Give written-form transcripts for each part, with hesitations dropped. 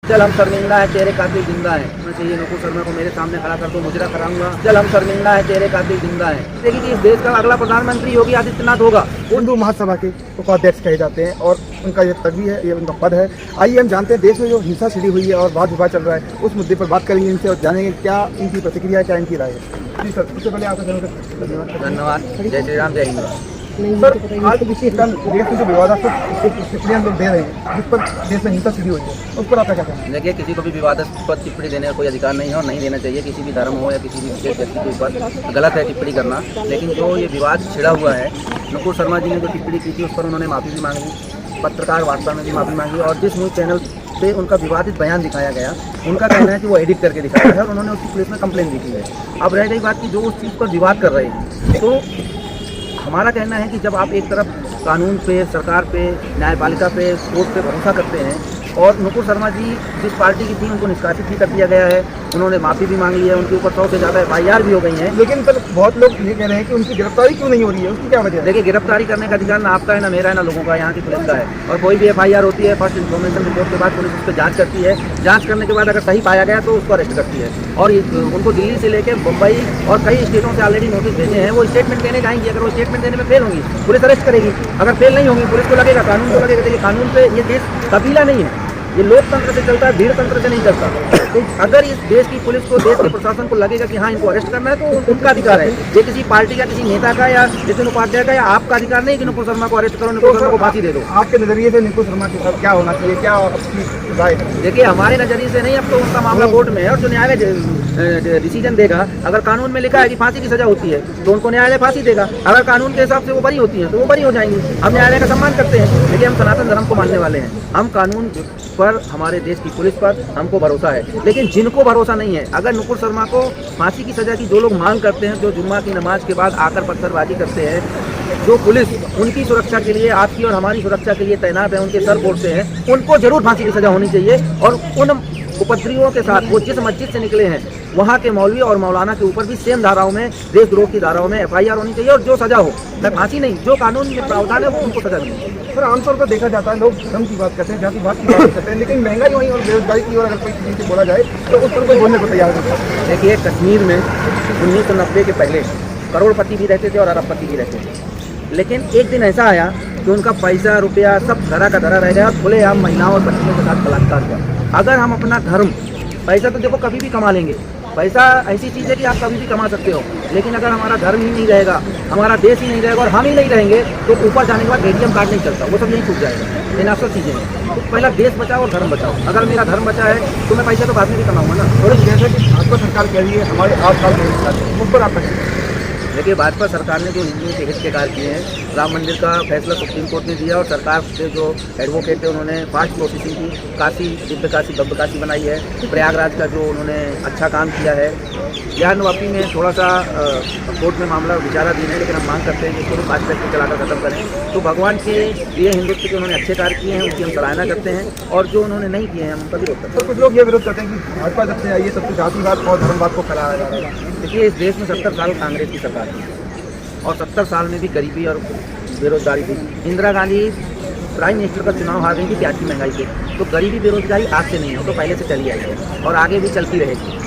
चल हम शर्मिंदा है, तेरे कातिल जिंदा है। मैं चाहिए नुपुर शर्मा को मेरे सामने खड़ा कर दो, मुजरा कराऊंगा। चल हम शर्मिंदा है, तेरे कातिल जिंदा है। देखिए कि इस देश का अगला प्रधानमंत्री योगी आदित्यनाथ होगा। हिंदू महासभा के उपाध्यक्ष कहे जाते हैं और उनका ये तकवी है, ये उनका पद है। आइए हम जानते हैं देश में जो हिंसा छिड़ी हुई है और वाद विवाद चल रहा है, उस मुद्दे पर बात करेंगे इनसे और जानेंगे क्या इनकी प्रतिक्रिया है, क्या इनकी राय है। जी सर, सबसे पहले आपका धन्यवाद। जय श्री राम, जय हिंद। सर, आज कल देश में जो विवादास्पद टिप्पणियां लोग दे रहे हैं, जिस पर देश में हिंसा छिड़ी हुई है, उस पर आपका क्या कहना है? देखिए, किसी को भी विवादास्पद टिप्पणी देने का कोई अधिकार नहीं है और नहीं देना चाहिए। किसी भी धर्म हो या किसी भी विशेष व्यक्ति के ऊपर गलत है टिप्पणी करना। लेकिन जो ये विवाद छिड़ा हुआ है, नुपुर शर्मा जी ने जो टिप्पणी की थी उस पर उन्होंने माफ़ी भी मांगी, पत्रकार वार्ता में भी माफ़ी मांगी और जिस न्यूज़ चैनल पे उनका विवादित बयान दिखाया गया, उनका कहना है कि वो एडिट करके दिखाया है और उन्होंने उसकी पुलिस में कंप्लेन भी की है। अब रह गई बात कि जो उस चीज़ पर विवाद कर रहे हैं, तो हमारा कहना है कि जब आप एक तरफ कानून पे, सरकार पे, न्यायपालिका पे, कोर्ट पे भरोसा करते हैं और नुपुर शर्मा जी जिस पार्टी की थी उनको निष्कासित भी कर दिया गया है, उन्होंने माफ़ी भी मांग ली है, उनके ऊपर 100 से ज़्यादा FIR भी हो गई हैं। लेकिन सर, बहुत लोग ये कह रहे हैं कि उनकी गिरफ्तारी क्यों नहीं हो रही है, उसकी क्या वजह है? देखिए, गिरफ्तारी करने का अधिकार ना आपका है, ना मेरा है, ना लोगों का, यहाँ की पुलिस का है। और कोई भी FIR होती है, फर्स्ट इन्फॉर्मेशन रिपोर्ट के बाद पुलिस उस पर जाँच करती है। जाँच करने के बाद अगर सही पाया गया तो उसको अरेस्ट करती है और उनको दिल्ली से लेकर मुंबई और कई स्टेटों से ऑलरेडी नोटिस भेजे हैं। वो स्टेटमेंट देने जाएंगी, अगर वो स्टेटमेंट देने में फेल होंगी पुलिस अरेस्ट करेगी, अगर फेल नहीं होंगी पुलिस को लगेगा, कानून को लगेगा। देखिए, कानून पे ये देश कबीला नहीं है, ये लोकतंत्र से चलता है, भीड़ तंत्र से नहीं चलता। तो अगर इस देश की पुलिस को, देश के प्रशासन को लगेगा कि हाँ इनको अरेस्ट करना है, तो उनका अधिकार है। ये किसी पार्टी का, किसी नेता का या नितिन उपाध्याय का या आपका अधिकार नहीं कि नुपुर शर्मा को अरेस्ट करो, नुपुर शर्मा को फांसी दे दो। आपके नजरिए से नुपुर शर्मा के साथ क्या होना चाहिए, क्या आपकी राय है? देखिए, हमारे नजरिए से नहीं, अब तो उनका मामला कोर्ट में है और जो न्यायालय डिसीजन देगा। अगर कानून में लिखा है कि फांसी की सजा होती है तो उनको न्यायालय फांसी देगा। अगर कानून के हिसाब से वो बरी होती है तो वो बरी हो जाएंगी। हम न्यायालय का सम्मान करते हैं, लेकिन हम सनातन धर्म को मानने वाले हैं। हम कानून पर, हमारे देश की पुलिस पर हमको भरोसा है। लेकिन जिनको भरोसा नहीं है, अगर नुपुर शर्मा को फांसी की सजा की जो लोग मांग करते हैं, जो जुम्मा की नमाज के बाद आकर पत्थरबाजी करते हैं, जो पुलिस उनकी सुरक्षा के लिए, आपकी और हमारी सुरक्षा के लिए तैनात है, उनके सर फोड़ते हैं, उनको जरूर फांसी की सजा होनी चाहिए। और उन उपद्रवियों के साथ, वो जिस मस्जिद से निकले हैं वहाँ के मौलवी और मौलाना के ऊपर भी सेम धाराओं में, देशद्रोह की धाराओं में FIR होनी चाहिए और जो सजा हो, मैं फांसी नहीं, जो कानून में प्रावधान है वो उनको सजा मिले। सर, आमतौर पर देखा जाता है लोग धर्म की बात करते हैं, जातिवाद की बात करते हैं, लेकिन महंगाई वहीं और बेरोजगारी की ओर अगर कोई किसी से बोला जाए तो उस पर कोई बोलने को तैयार नहीं है। देखिए, कश्मीर में 1990 के पहले करोड़पति भी रहते थे और अरबपति भी रहते थे, लेकिन एक दिन ऐसा आया कि उनका पैसा रुपया सब धरा का धरा रह गया और खुलेआम महिलाओं और बच्चों के साथ बलात्कार हुआ। अगर हम अपना धर्म, पैसा तो देखो कभी भी कमा लेंगे, पैसा ऐसी चीज़ है कि आप कभी भी कमा सकते हो, लेकिन अगर हमारा धर्म ही नहीं रहेगा, हमारा देश ही नहीं रहेगा और हम ही नहीं रहेंगे तो ऊपर जाने के बाद ATM कार्ड नहीं चलता, वो सब यही छूट जाएगा। इन असल चीज़ें हैं। तो पहला देश बचाओ और धर्म बचाओ। अगर मेरा धर्म बचा है तो मैं पैसा तो बाद में भी कमाऊँगा ना। और जैसे कि भाजपा सरकार कह रही है हमारे 8 साल के, उस पर आप देखिए, भाजपा सरकार ने जो हिंदुओं के हित के कार्य किए हैं, राम मंदिर का फैसला सुप्रीम कोर्ट ने दिया और सरकार से जो एडवोकेट थे उन्होंने फास्ट प्रोसेसिंग की, काशी, दिव्य काशी, भव्य काशी बनाई है, प्रयागराज का जो उन्होंने अच्छा काम किया है। ज्ञानवापी में थोड़ा सा कोर्ट में मामला विचाराधीन है, लेकिन हम मांग करते हैं कि इसको फास्ट ट्रैक पे चलाकर खत्म करें। तो भगवान के लिए हिंदुत्व के उन्होंने अच्छे कार्य किए हैं, उनकी हम सराहना करते हैं और जो उन्होंने नहीं किए हैं हम उनका विरोध करते हैं। सर, कुछ लोग ये विरोध करते हैं कि भाजपा जब से आई है तब से जातिवाद और धर्मवाद को फैलाया जा रहा है। देखिए, इस देश में 70 साल कांग्रेस की सरकार थी और 70 साल में भी गरीबी और बेरोजगारी थी। इंदिरा गांधी प्राइम मिनिस्टर का चुनाव हार गई थी प्याज की महंगाई से। तो गरीबी बेरोजगारी आज से नहीं है, तो पहले से चली आई है और आगे भी चलती रहेगी,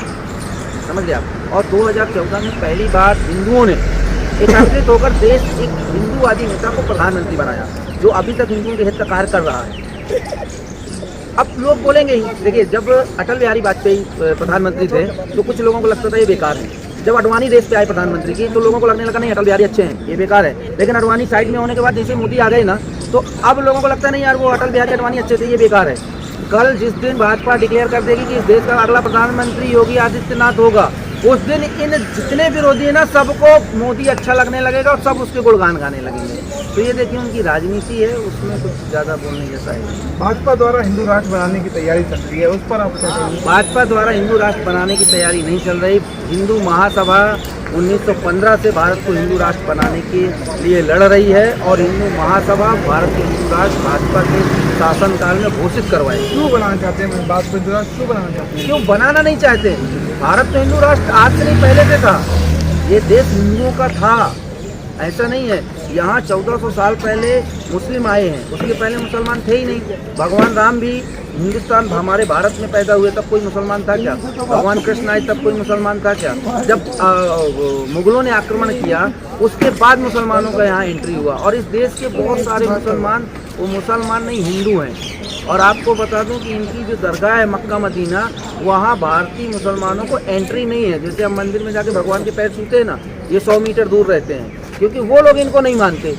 समझ गए आप। और 2014 में पहली बार हिंदुओं ने एकत्रित होकर देश एक हिंदूवादी नेता को प्रधानमंत्री बनाया, जो अभी तक हिंदुओं के हित का कार्य कर रहा है। अब लोग बोलेंगे ही, देखिए, जब अटल बिहारी वाजपेयी प्रधानमंत्री थे तो कुछ लोगों को लगता था ये बेकार है। जब अडवाणी देश पे आए प्रधानमंत्री की तो लोगों को लगने लगा नहीं, अटल बिहारी अच्छे हैं, ये बेकार है। लेकिन अडवाणी साइड में होने के बाद जैसे मोदी आ गए ना, तो अब लोगों को लगता नहीं यार वो अटल बिहारी अडवाणी अच्छे थे, ये बेकार है। कल जिस दिन भाजपा डिक्लेयर कर देगी कि इस देश का अगला प्रधानमंत्री योगी आदित्यनाथ होगा, उस दिन इन जितने विरोधी है ना, सबको मोदी अच्छा लगने लगेगा और सब उसके गुणगान गाने लगेंगे। तो ये देखिए, उनकी राजनीति है, उसमें कुछ ज़्यादा बोलने जैसा है। भाजपा द्वारा हिंदू राष्ट्र बनाने की तैयारी चल रही है, उस पर आप क्या कहेंगे? भाजपा द्वारा हिंदू राष्ट्र बनाने की तैयारी नहीं चल रही। हिंदू महासभा 1915 से भारत को हिंदू राष्ट्र बनाने के लिए लड़ रही है और हिंदू महासभा भारत के हिंदू राष्ट्र भाजपा के शासनकाल में घोषित करवाए। क्यों बनाना चाहते हैं बात को, हिंदू राष्ट्र क्यों बनाना चाहते हैं? क्यों बनाना नहीं चाहते? भारत तो हिंदू राष्ट्र आज से नहीं, पहले से था। ये देश हिंदुओं का था, ऐसा नहीं है। यहाँ 1400 साल पहले मुस्लिम आए हैं, उसके पहले मुसलमान थे ही नहीं। भगवान राम भी हिंदुस्तान हमारे भारत में पैदा हुए तब कोई मुसलमान था क्या? भगवान कृष्ण आए तब कोई मुसलमान था क्या? जब मुगलों ने आक्रमण किया उसके बाद मुसलमानों का यहाँ एंट्री हुआ, और इस देश के बहुत सारे मुसलमान वो मुसलमान नहीं हिंदू हैं। और आपको बता दूं कि इनकी जो दरगाह है मक्का मदीना, वहाँ भारतीय मुसलमानों को एंट्री नहीं है। जैसे हम मंदिर में जाके भगवान के पैर छूते हैं ना, ये 100 मीटर दूर रहते हैं, क्योंकि वो लोग इनको नहीं मानते।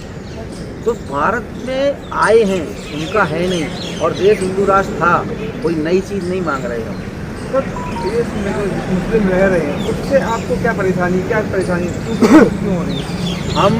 तो भारत में आए हैं, उनका है नहीं, और देश हिंदू राष्ट्र था, कोई नई चीज़ नहीं मांग रहे हैं। तो देश में जो मुस्लिम रह रहे हैं उससे आपको क्या परेशानी क्यों हो रही है? हम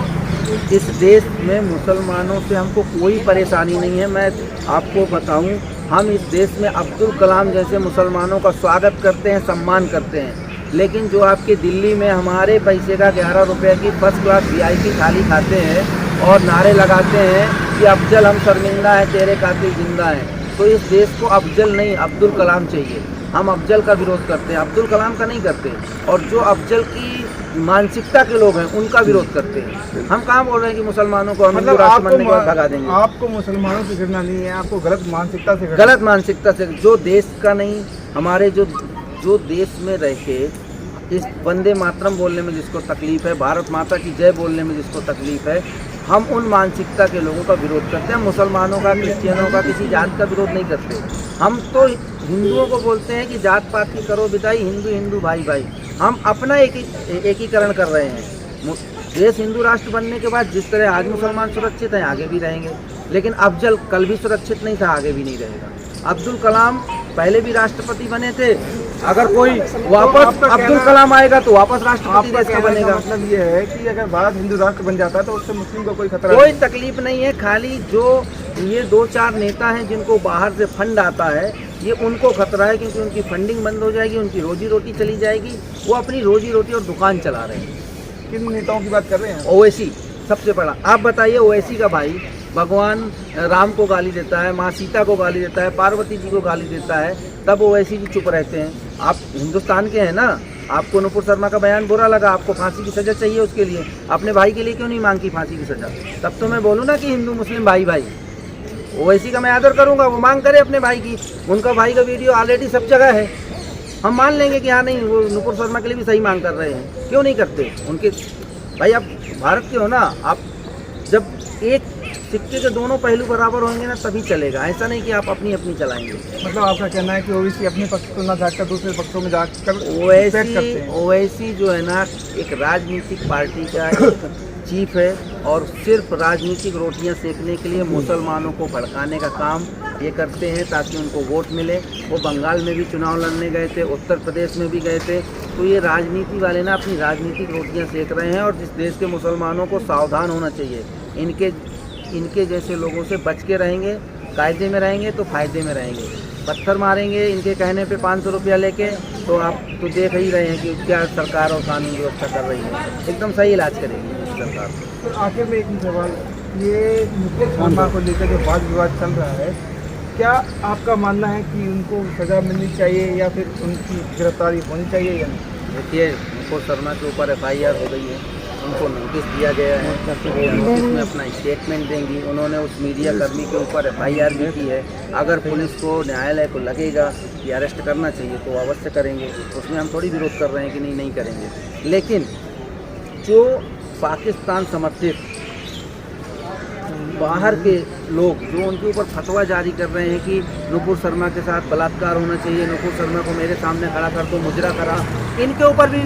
इस देश में मुसलमानों से हमको कोई परेशानी नहीं है। मैं आपको बताऊं, हम इस देश में अब्दुल कलाम जैसे मुसलमानों का स्वागत करते हैं, सम्मान करते हैं। लेकिन जो आपके दिल्ली में हमारे पैसे का 11 रुपये की फर्स्ट क्लास VIP थाली खाते हैं और नारे लगाते हैं कि अफजल हम शर्मिंदा हैं, तेरे कातिल जिंदा हैं, तो इस देश को अफजल नहीं अब्दुल कलाम चाहिए। हम अफजल का विरोध करते हैं, अब्दुल कलाम का नहीं करते। और जो अफजल की मानसिकता के लोग हैं उनका विरोध करते हैं। हम कहाँ बोल रहे हैं कि मुसलमानों को हम हिंदू राष्ट्र बनने के बाद भगा देंगे। आपको मुसलमानों से गिरना नहीं है, आपको गलत मानसिकता से जो देश का नहीं, हमारे जो देश में रह के इस वंदे मातरम बोलने में जिसको तकलीफ है, भारत माता की जय बोलने में जिसको तकलीफ है, हम उन मानसिकता के लोगों का विरोध करते हैं। मुसलमानों का, क्रिश्चियनों का, किसी जात का विरोध नहीं करते। हम तो हिंदुओं को बोलते हैं कि जात पात की करो बिदाई, हिंदू हिंदू भाई भाई। हम अपना एकीकरण कर रहे हैं। देश हिंदू राष्ट्र बनने के बाद जिस तरह आज मुसलमान सुरक्षित हैं, आगे भी रहेंगे। लेकिन अफजल कल भी सुरक्षित नहीं था, आगे भी नहीं रहेगा। अब्दुल कलाम पहले भी राष्ट्रपति बने थे। अगर कोई वापस अब्दुल कलाम आएगा तो वापस राष्ट्रपति देश का बनेगा। मतलब ये है कि अगर भारत हिंदू राष्ट्र बन जाता है तो उससे मुस्लिम को कोई खतरा कोई तकलीफ नहीं है। खाली जो ये 2-4 नेता हैं जिनको बाहर से फंड आता है, ये उनको खतरा है, क्योंकि उनकी फंडिंग बंद हो जाएगी, उनकी रोजी रोटी चली जाएगी। वो अपनी रोजी रोटी और दुकान चला रहे हैं। किन नेताओं की बात कर रहे हैं? ओवैसी सबसे बड़ा। आप बताइए, ओवैसी का भाई भगवान राम को गाली देता है, माँ सीता को गाली देता है, पार्वती जी को गाली देता है, तब ओवैसी जी चुप रहते हैं। आप हिंदुस्तान के हैं ना, आपको नुपुर शर्मा का बयान बुरा लगा, आपको फांसी की सज़ा चाहिए, उसके लिए अपने भाई के लिए क्यों नहीं मांगी फांसी की सज़ा? तब तो मैं बोलूँ ना कि हिंदू मुस्लिम भाई भाई। ओवैसी का मैं आदर करूँगा, वो मांग करे अपने भाई की। उनका भाई का वीडियो ऑलरेडी सब जगह है, हम मान लेंगे कि हाँ नहीं, वो नुपुर शर्मा के लिए भी सही मांग कर रहे हैं। क्यों नहीं करते? उनके भाई आप भारत के हो ना, आप जब एक सिक्के के दोनों पहलू बराबर होंगे ना तभी चलेगा। ऐसा नहीं कि आप अपनी अपनी चलाएंगे। मतलब आपका कहना है कि ओवैसी अपने पक्ष को ना जाकर दूसरे पक्षों में जाकर ओवैसी जो है ना, एक राजनीतिक पार्टी का एक चीफ है, और सिर्फ राजनीतिक रोटियां सेकने के लिए मुसलमानों को भड़काने का काम ये करते हैं ताकि उनको वोट मिले। वो बंगाल में भी चुनाव लड़ने गए थे, उत्तर प्रदेश में भी गए थे। तो ये राजनीति वाले ना अपनी राजनीतिक रोटियां सेक रहे हैं, और जिस देश के मुसलमानों को सावधान होना चाहिए। इनके जैसे लोगों से बच के रहेंगे, कायदे में रहेंगे तो फ़ायदे में रहेंगे। पत्थर मारेंगे इनके कहने पे 500 रुपया लेके, तो आप तो देख ही रहे हैं कि क्या सरकार और कानून व्यवस्था कर रही है। एकदम सही इलाज करेगी सरकार। तो आखिर में एक सवाल, ये नुपुर शर्मा को लेकर जो वाद विवाद चल रहा है, क्या आपका मानना है कि उनको सज़ा मिलनी चाहिए या फिर उनकी गिरफ्तारी होनी चाहिए या नहीं? देखिए, नुपुर शर्मा के ऊपर FIR हो गई है, उनको नोटिस दिया गया है, नोटिस में अपना स्टेटमेंट देंगी। उन्होंने उस मीडिया कर्मी के ऊपर FIR भी की है। अगर पुलिस को, न्यायालय को लगेगा कि अरेस्ट करना चाहिए तो अवश्य करेंगे, उसमें हम थोड़ी विरोध कर रहे हैं कि नहीं करेंगे। लेकिन जो पाकिस्तान समर्थित बाहर के लोग जो उनके ऊपर फतवा जारी कर रहे हैं कि नुपुर शर्मा के साथ बलात्कार होना चाहिए, नुपुर शर्मा को मेरे सामने खड़ा कर दो, मुजरा करा, इनके ऊपर भी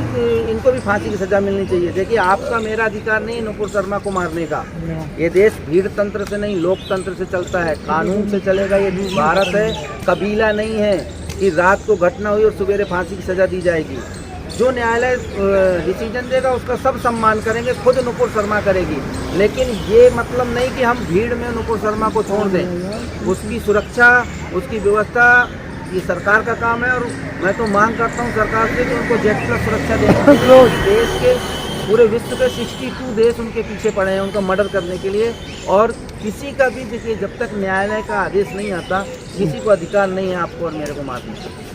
इनको भी फांसी की सज़ा मिलनी चाहिए। देखिए, आपका मेरा अधिकार नहीं है नुपुर शर्मा को मारने का। ये देश भीड़ तंत्र से नहीं, लोकतंत्र से चलता है, कानून से चलेगा। ये भारत है, कबीला नहीं है कि रात को घटना हुई और सवेरे फांसी की सज़ा दी जाएगी। जो न्यायालय डिसीजन देगा उसका सब सम्मान करेंगे, खुद नुपुर शर्मा करेगी। लेकिन ये मतलब नहीं कि हम भीड़ में नुपुर शर्मा को छोड़ दें। उसकी सुरक्षा, उसकी व्यवस्था ये सरकार का काम है, और मैं तो मांग करता हूँ सरकार से कि उनको जेट प्लस सुरक्षा दें। देश के पूरे विश्व के 62 देश उनके पीछे पड़े हैं उनका मर्डर करने के लिए। और किसी का भी, देखिए, जब तक न्यायालय का आदेश नहीं आता, किसी को अधिकार नहीं है आपको और मेरे को मारने का।